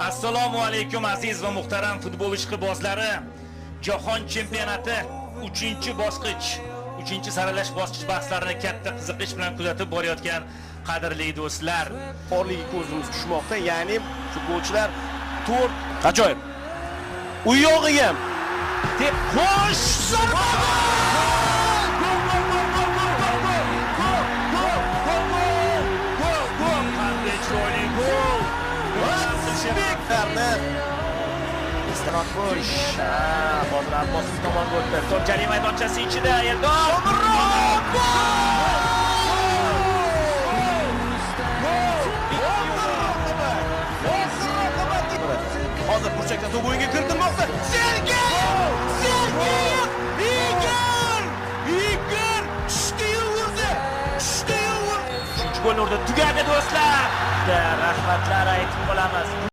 Assalomu alaykum aziz va muhtaram futbol ishqibozlari. Jahon chempionati 3-bosqich, 3-saralash bosqich bahslarini katta qiziqish bilan kuzatib borayotgan qadrli do'stlar. Orliga ko'zimiz tushmoqda, ya'ni futbolchilar 4 ajoyib. U yog'iga ham xo'sh zarba! Istinot bo'sh. Hozir Abbos tomon o'tdi. To'p jarima maydonchasi ichida Eldor. Hozir burchakda to'p o'yinga kiritilmoqda. Sergey! Igor! Tushdi-yu urdi. Uchinchi golni urdi. Tugadi do'stlar. Rahmatlar aytib qolamiz.